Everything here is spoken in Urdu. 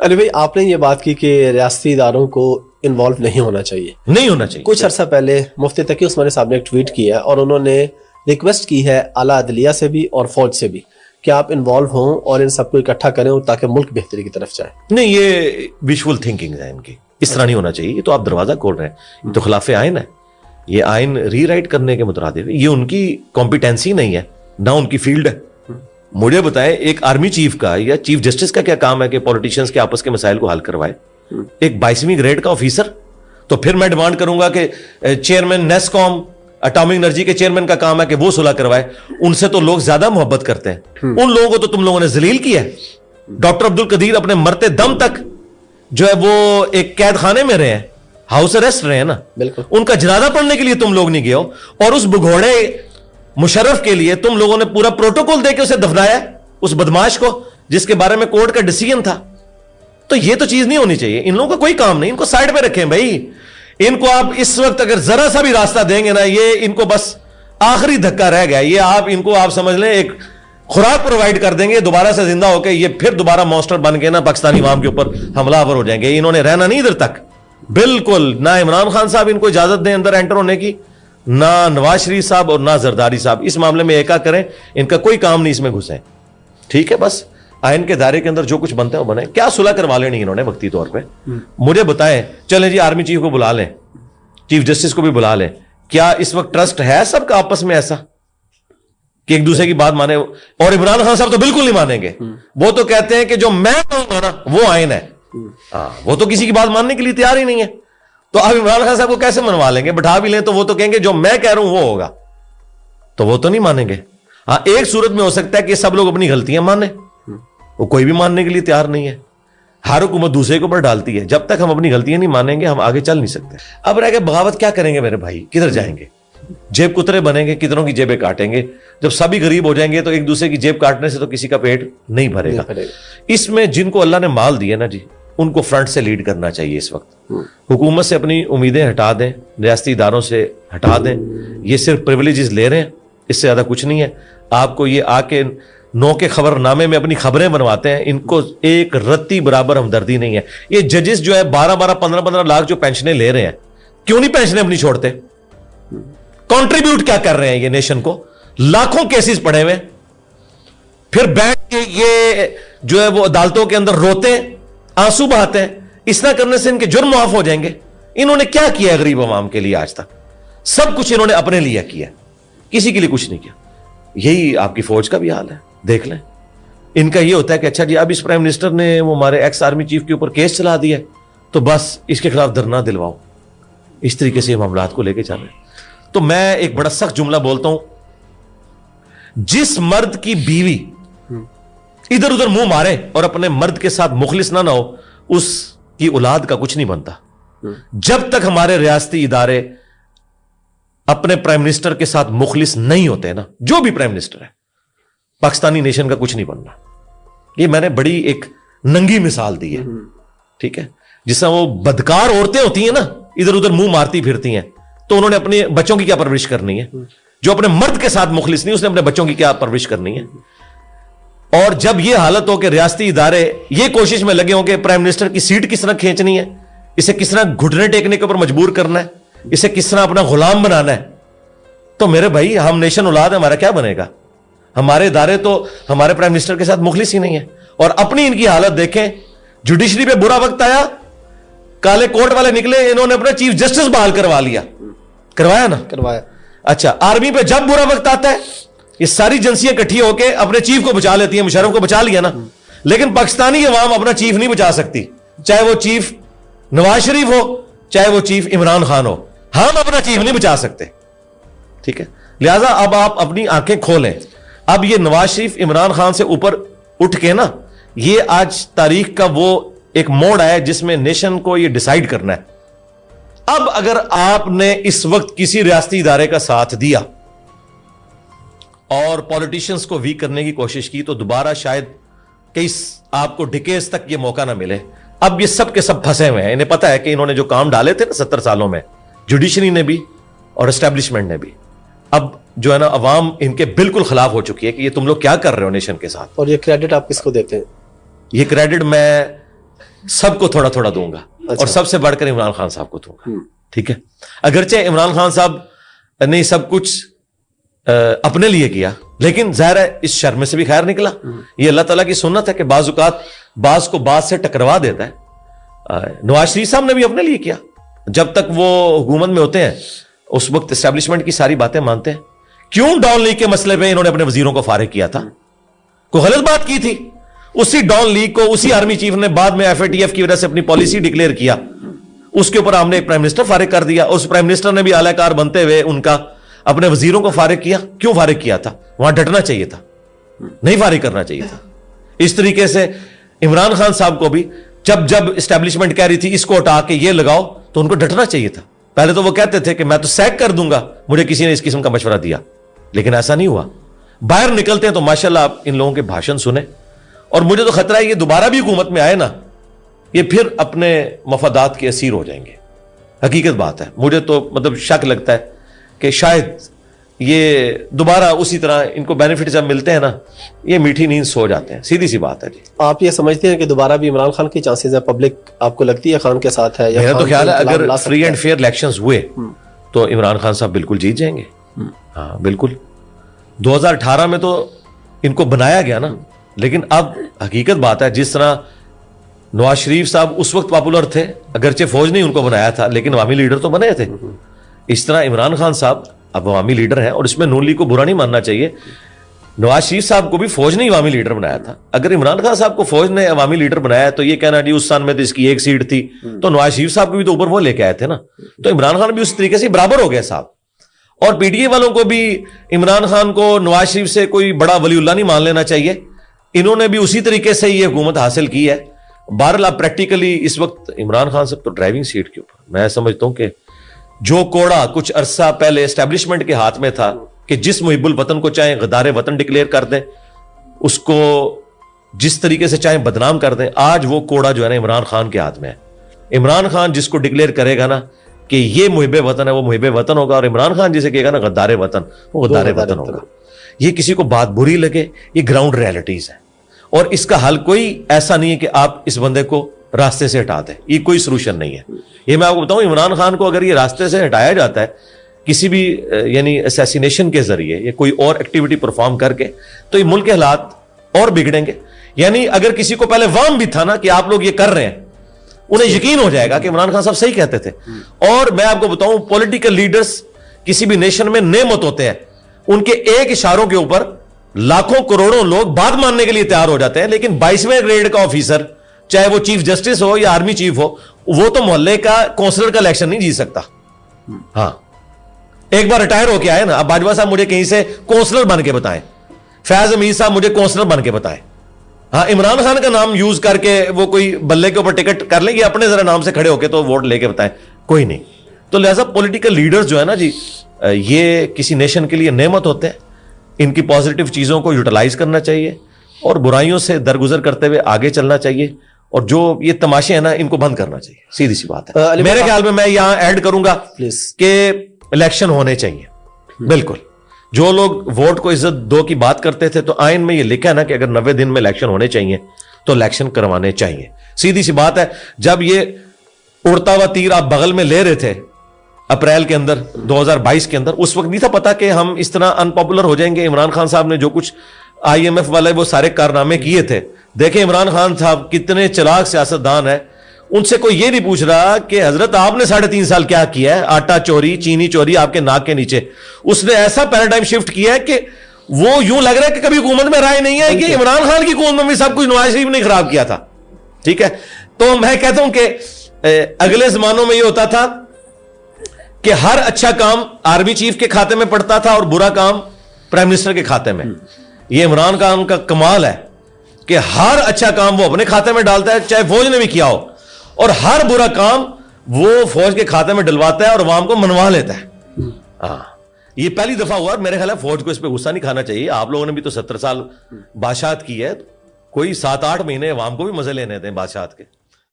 علی بھائی آپ نے یہ بات کی کہ ریاستی اداروں کو انوالو نہیں ہونا چاہیے. کچھ عرصہ پہلے مفتی تقی عثمانی صاحب نے ایک ٹویٹ کیا ہے اور انہوں نے ریکویسٹ کی ہے اعلیٰ عدلیہ سے بھی اور فوج سے بھی کہ آپ انوالو ہوں اور ان سب کو اکٹھا کریں تاکہ ملک بہتری کی طرف جائے. نہیں، یہ ویژول تھنکنگ ہے ان کی، اس طرح نہیں ہونا چاہیے. یہ تو آپ دروازہ کھول رہے ہیں، یہ تو خلاف آئین ہے. یہ آئین ری رائٹ کرنے کے مترادف ہے. یہ ان کی کمپیٹنسی نہیں ہے، نہ ان کی فیلڈ ہے. مجھے بتائیں ایک آرمی چیف کا یا چیف جسٹس کا کیا کام ہے کہ پولیٹیشنز کے آپس کے مسائل کو حل کروائے؟ ایک 22ویں گریڈ کا آفیسر. تو پھر میں ڈیمانڈ کروں گا کہ چیئرمین نیس کام اٹامک انرجی کے چیئرمین کا کام ہے کہ وہ صلح کروائے. ان سے تو لوگ زیادہ محبت کرتے ہیں. ان لوگوں کو تو تم لوگوں نے ذلیل کیا ہے. ڈاکٹر عبد القدیر اپنے مرتے دم تک جو ہے وہ ایک قید خانے میں رہے ہیں، ہاؤس اریسٹ رہے ہیں نا. بالکل. ان کا جنازہ پڑھنے کے لیے تم لوگ نہیں گئے ہو، اور اس بگوڑے مشرف کے لیے تم لوگوں نے پورا پروٹوکول دے کے اسے دفنایا، اس بدماش کو جس کے بارے میں کورٹ کا ڈیسیژن تھا. تو یہ تو چیز نہیں ہونی چاہیے. ان لوگوں کا کوئی کام نہیں، ان کو سائڈ پہ رکھیں بھائی. ان کو آپ اس وقت اگر ذرا سا بھی راستہ دیں گے نا، یہ ان کو بس آخری دھکا رہ گیا. یہ آپ ان کو آپ سمجھ لیں ایک خوراک پرووائڈ کر دیں گے، دوبارہ سے زندہ ہو کے یہ پھر دوبارہ مونسٹر بن کے نا پاکستانی عوام کے اوپر حملہ آور ہو جائیں گے. انہوں نے رہنا نہیں ادھر تک بالکل. نہ عمران خان صاحب ان کو اجازت دیں اندر انٹر ہونے کی، نہ نواز شریف صاحب اور نہ زرداری صاحب. اس معاملے میں ایکا کریں، ان کا کوئی کام نہیں اس میں گھسیں. ٹھیک ہے، بس آئین کے دائرے کے اندر جو کچھ بنتا ہے وہ بنائیں. کیا صلح کروا لینی انہوں نے وقتی طور پہ؟ مجھے بتائیں. چلیں جی آرمی چیف کو بلا لیں، چیف جسٹس کو بھی بلا لیں. کیا اس وقت ٹرسٹ ہے سب کا آپس میں ایسا کہ ایک دوسرے کی بات مانے؟ اور عمران خان صاحب تو بالکل نہیں مانیں گے. وہ تو کہتے ہیں کہ جو میں کہوں گا نا وہ آئین ہے. وہ تو کسی کی بات ماننے کے لیے تیار ہی نہیں ہے. تو آپ عمران خان صاحب کو کیسے منوا لیں گے؟ بٹھا بھی لیں تو وہ تو کہیں گے جو میں کہہ رہا ہوں وہ ہوگا. تو وہ تو نہیں مانیں گے. ہاں، ایک صورت میں ہو سکتا ہے کہ سب لوگ اپنی غلطیاں مانیں. وہ کوئی بھی ماننے کے لیے تیار نہیں ہے. ہر حکومت دوسرے کے اوپر ڈالتی ہے. جب تک ہم اپنی غلطیاں نہیں مانیں گے ہم آگے چل نہیں سکتے. اب رہ کے بغاوت کیا کریں گے میرے بھائی؟ کدھر جائیں گے؟ جیب کترے بنیں گے، کتنوں کی جیبیں کاٹیں گے. جب سبھی غریب ہو جائیں گے تو ایک دوسرے کی جیب کاٹنے سے تو کسی کا پیٹ نہیں بھرے گا. اس میں جن کو اللہ نے مال دیا نا جی، ان کو فرنٹ سے لیڈ کرنا چاہیے. اس وقت حکومت سے اپنی امیدیں ہٹا دیں، ریاستی اداروں سے ہٹا دیں. یہ صرف پریویلیجز لے رہے ہیں، اس سے زیادہ کچھ نہیں ہے. آپ کو یہ آ کے نو کے خبر نامے میں اپنی خبریں بنواتے ہیں. ان کو ایک رتی برابر ہمدردی نہیں ہے. یہ ججز جو ہے 12 15 لاکھ جو پینشنیں لے رہے ہیں، کیوں نہیں پینشنیں اپنی چھوڑتے؟ کنٹریبیوٹ کیا کر رہے ہیں یہ نیشن کو؟ لاکھوں کیسز پڑے ہوئے، پھر بیٹھ کے یہ جو ہے وہ عدالتوں کے اندر روتے ہیں، آنسو بہاتے ہیں. اس طرح کرنے سے ان کے جرم معاف ہو جائیں گے. انہوں نے کیا کیا ہے غریب عوام کے لیے آج تک؟ سب کچھ انہوں نے اپنے لیے کیا، کسی کے لیے کچھ نہیں کیا. یہی آپ کی فوج کا بھی حال ہے، دیکھ لیں. ان کا یہ ہوتا ہے کہ اچھا جی اب اس پرائم منسٹر نے وہ ہمارے ایکس آرمی چیف کے اوپر کیس چلا دیا تو بس اس کے خلاف دھرنا دلواؤ. اس طریقے سے یہ معاملات کو لے کے چل رہے ہیں. تو میں ایک بڑا سخت جملہ بولتا ہوں، جس مرد کی بیوی ادھر ادھر منہ مارے اور اپنے مرد کے ساتھ مخلص نہ ہو، اس کی اولاد کا کچھ نہیں بنتا. جب تک ہمارے ریاستی ادارے اپنے پرائم منسٹر کے ساتھ مخلص نہیں ہوتے نا، جو بھی پرائم منسٹر ہے، پاکستانی نیشن کا کچھ نہیں بننا. یہ میں نے بڑی ایک ننگی مثال دی ہے. ٹھیک ہے، جس طرح وہ بدکار عورتیں ہوتی ہیں نا، ادھر ادھر منہ مارتی پھرتی ہیں، تو انہوں نے اپنے بچوں کی کیا پرورش کرنی ہے؟ جو اپنے مرد کے ساتھ مخلص نہیں، اس نے اپنے بچوں کی کیا پرورش کرنی ہے؟ اور جب یہ حالت ہو کہ ریاستی ادارے یہ کوشش میں لگے ہوں کہ پرائم منسٹر کی سیٹ کس طرح کھینچنی ہے، اسے کس طرح گھٹنے ٹیکنے کے اوپر مجبور کرنا ہے، اسے کس طرح اپنا غلام بنانا ہے، تو میرے بھائی ہم نیشن اولاد ہے، ہمارا کیا بنے گا؟ ہمارے ادارے تو ہمارے پرائم منسٹر کے ساتھ مخلص ہی نہیں ہے. اور اپنی ان کی حالت دیکھیں. جوڈیشری پہ برا وقت آیا، کالے کوٹ والے نکلے، انہوں نے اپنا چیف جسٹس بحال کروا لیا. کروایا نا؟ کروایا. اچھا، آرمی پہ جب برا وقت آتا ہے یہ ساری ایجنسیاں اکٹھی ہو کے اپنے چیف کو بچا لیتی ہیں. مشرف کو بچا لیا نا، لیکن پاکستانی عوام اپنا چیف نہیں بچا سکتی، چاہے وہ چیف نواز شریف ہو چاہے وہ چیف عمران خان ہو. ہم اپنا چیف نہیں بچا سکتے. ٹھیک ہے، لہذا اب آپ اپنی آنکھیں کھولیں. اب یہ نواز شریف عمران خان سے اوپر اٹھ کے نا، یہ آج تاریخ کا وہ ایک موڑ آیا جس میں نیشن کو یہ ڈیسائیڈ کرنا ہے. اب اگر آپ نے اس وقت کسی ریاستی ادارے کا ساتھ دیا اور پولیٹیشنز کو ویک کرنے کی کوشش کی تو دوبارہ شاید کئی آپ کو ڈکیز تک یہ موقع نہ ملے. اب یہ سب کے سب پھنسے ہوئے ہیں. انہیں پتا ہے کہ انہوں نے جو کام ڈالے تھے نا 70 سالوں میں، جوڈیشری نے بھی اور اسٹیبلشمنٹ نے بھی، اب جو ہے نا عوام ان کے بالکل خلاف ہو چکی ہے کہ یہ تم لوگ کیا کر رہے ہو نیشن کے ساتھ. اور یہ کریڈٹ آپ کس کو دیتے ہیں؟ یہ کریڈٹ میں سب کو تھوڑا تھوڑا دوں گا اور سب سے بڑھ کر عمران خان صاحب کو دوں گا. ٹھیک ہے, اگرچہ عمران خان صاحب نے سب کچھ اپنے لیے کیا, لیکن ظاہر ہے اس شر میں سے بھی خیر نکلا. یہ اللہ تعالیٰ کی سنت ہے کہ بعض اوقات بعض کو بعض سے ٹکروا دیتا ہے. نواز شریف صاحب نے بھی اپنے لیے کیا, جب تک وہ حکومت میں ہوتے ہیں اس وقت اسٹیبلشمنٹ کی ساری باتیں مانتے ہیں. کیوں ڈان لیگ کے مسئلے پہ انہوں نے اپنے وزیروں کو فارغ کیا تھا؟ کوئی غلط بات کی تھی؟ اسی ڈان لیگ کو اسی آرمی چیف نے بعد میں ایف اے ٹی ایف کی وجہ سے اپنی پالیسی ڈکلیئر کیا, اس کے اوپر ہم نے ایک پرائم منسٹر فارغ کر دیا. اس پرائم منسٹر نے بھی اعلی کار بنتے ہوئے ان کا اپنے وزیروں کو فارغ کیا. کیوں فارغ کیا تھا؟ وہاں ڈٹنا چاہیے تھا, نہیں فارغ کرنا چاہیے تھا. اس طریقے سے عمران خان صاحب کو بھی جب اسٹیبلشمنٹ کہہ رہی تھی اس کو ہٹا کے یہ لگاؤ تو ان کو ڈٹنا چاہیے تھا. پہلے تو وہ کہتے تھے کہ میں تو سیک کر دوں گا, مجھے کسی نے اس قسم کا مشورہ دیا, لیکن ایسا نہیں ہوا. باہر نکلتے ہیں تو ماشاءاللہ آپ ان لوگوں کے بھاشن سنیں, اور مجھے تو خطرہ ہے یہ دوبارہ بھی حکومت میں آئے نا, یہ پھر اپنے مفادات کے اسیر ہو جائیں گے. حقیقت بات ہے, مجھے تو مطلب شک لگتا ہے کہ شاید یہ دوبارہ اسی طرح ان کو بینیفٹ جب ملتے ہیں نا, یہ میٹھی نیند سو جاتے ہیں. سیدھی سی بات ہے جی. آپ یہ سمجھتے ہیں کہ دوبارہ بھی عمران خان کی چانسز ہے؟ پبلک آپ کو لگتی ہے خان کے ساتھ ہے؟ میرا تو خیال ہے اگر فری اینڈ فیئر الیکشنز ہوئے تو عمران خان صاحب بالکل جیت جائیں گے. ہاں بالکل. 2018 میں تو ان کو بنایا گیا نا, لیکن اب حقیقت بات ہے جس طرح نواز شریف صاحب اس وقت پاپولر تھے, اگرچہ فوج نے ان کو بنایا تھا لیکن عوامی لیڈر تو بنے تھے, اس طرح عمران خان صاحب اب عوامی لیڈر ہیں. اور اس میں نون لیگ کو برا نہیں ماننا چاہیے, نواز شریف صاحب کو بھی فوج نے عوامی لیڈر بنایا تھا. اگر عمران خان صاحب کو فوج نے عوامی لیڈر بنایا تو یہ کہنا جی اس سال میں تو اس کی ایک سیٹ تھی, تو نواز شریف صاحب کو بھی تو اوپر وہ لے کے آئے تھے نا, تو عمران خان بھی اس طریقے سے برابر ہو گئے صاحب. اور پی ٹی اے والوں کو بھی عمران خان کو نواز شریف سے کوئی بڑا ولی اللہ نہیں مان لینا چاہیے, انہوں نے بھی اسی طریقے سے یہ حکومت حاصل کی ہے. بہرحال اب پریکٹیکلی اس وقت عمران خان صاحب تو ڈرائیونگ سیٹ کے اوپر, میں سمجھتا ہوں کہ جو کوڑا کچھ عرصہ پہلے اسٹیبلشمنٹ کے ہاتھ میں تھا کہ جس محب الوطن کو چاہیں غدار وطن ڈکلیئر کر دیں, اس کو جس طریقے سے چاہیں بدنام کر دیں, آج وہ کوڑا جو ہے نا عمران خان کے ہاتھ میں ہے. عمران خان جس کو ڈکلیئر کرے گا نا کہ یہ محب وطن ہے وہ محب وطن ہوگا, اور عمران خان جسے کہے گا نا غدار وطن وہ غدار وطن ہوگا. یہ کسی کو بات بری لگے, یہ گراؤنڈ ریالٹیز ہیں, اور اس کا حل کوئی ایسا نہیں ہے کہ آپ اس بندے کو راستے سے ہٹا دیں. یہ کوئی سولوشن نہیں ہے. یہ میں آپ کو بتاؤں, عمران خان کو اگر یہ راستے سے ہٹایا جاتا ہے کسی بھی یعنی اسیسینیشن کے ذریعے یا کوئی اور ایکٹیویٹی پرفارم کر کے, تو یہ ملک کے حالات اور بگڑیں گے. یعنی اگر کسی کو پہلے وام بھی تھا نا کہ آپ لوگ یہ کر رہے ہیں, انہیں یقین ہو جائے گا کہ عمران خان صاحب صحیح کہتے تھے. اور میں آپ کو بتاؤں پولیٹیکل لیڈرز کسی بھی نیشن میں نعمت ہوتے ہیں, ان کے ایک اشاروں کے اوپر لاکھوں کروڑوں لوگ بات ماننے کے لیے تیار ہو جاتے ہیں. لیکن 22ویں گریڈ کا آفیسر, چاہے وہ چیف جسٹس ہو یا آرمی چیف ہو, وہ تو محلے کا کونسلر کا الیکشن نہیں جیت سکتا. ہاں ایک بار ریٹائر ہو کے آئے نا, اب باجوہ صاحب مجھے کہیں سے کونسلر بن کے بتائیں, فیاض امیر صاحب مجھے کونسلر بن کے بتائیں. ہاں عمران خان کا نام یوز کر کے وہ کوئی بلے کے اوپر ٹکٹ کر لیں گے, اپنے ذرا نام سے کھڑے ہو کے تو ووٹ لے کے بتائیں, کوئی نہیں. تو لہذا پولیٹیکل لیڈرز جو ہے نا جی, یہ کسی نیشن کے لیے نعمت ہوتے ہیں. ان کی پازیٹیو چیزوں کو یوٹیلائز کرنا چاہیے اور برائیوں سے درگزر کرتے ہوئے آگے چلنا چاہیے, اور جو یہ تماشے ہیں نا ان کو بند کرنا چاہیے. سیدھی سی بات ہے. میرے خیال میں یہاں ایڈ کروں گا کہ الیکشن ہونے چاہیے. بالکل جو لوگ ووٹ کو عزت دو کی بات کرتے تھے, تو آئین میں یہ لکھا ہے نا کہ اگر 90 دن میں الیکشن ہونے چاہیے تو الیکشن کروانے چاہیے. سیدھی سی بات ہے. جب یہ اڑتا ہوا تیر آپ بغل میں لے رہے تھے اپریل کے اندر 2022 کے اندر, اس وقت نہیں تھا پتا کہ ہم اس طرح ان پاپولر ہو جائیں گے. عمران خان صاحب نے جو کچھ IMF والے وہ سارے کارنامے کیے تھے, دیکھیں عمران خان صاحب کتنے چلاک سیاستدان ہیں. ان سے کوئی یہ نہیں پوچھ رہا کہ حضرت آپ نے 3.5 سال کیا کیا ہے, آٹا چوری چینی چوری آپ کے ناک کے نیچے. اس نے ایسا پیراڈائم شفٹ کیا ہے کہ وہ یوں لگ رہا ہے کہ کبھی حکومت میں رائے نہیں ہے کہ عمران خان کی حکومت میں بھی سب کچھ نواز شریف نے خراب کیا تھا. ٹھیک ہے, تو میں کہتا ہوں کہ اگلے زمانوں میں یہ ہوتا تھا کہ ہر اچھا کام آرمی چیف کے کھاتے میں پڑتا تھا اور برا کام پرائم منسٹر کے کھاتے میں. یہ عمران خان کا کمال ہے کہ ہر اچھا کام وہ اپنے کھاتے میں ڈالتا ہے, چاہے فوج نے بھی کیا ہو, اور ہر برا کام وہ فوج کے کھاتے میں ڈلواتا ہے اور عوام کو منوا لیتا ہے. ہاں یہ پہلی دفعہ ہوا, اور میرے خیال ہے فوج کو اس پہ غصہ نہیں کھانا چاہیے. آپ لوگوں نے بھی تو 70 سال بادشاہت کی ہے, کوئی 7-8 مہینے عوام کو بھی مزے لینے دیں بادشاہت کے.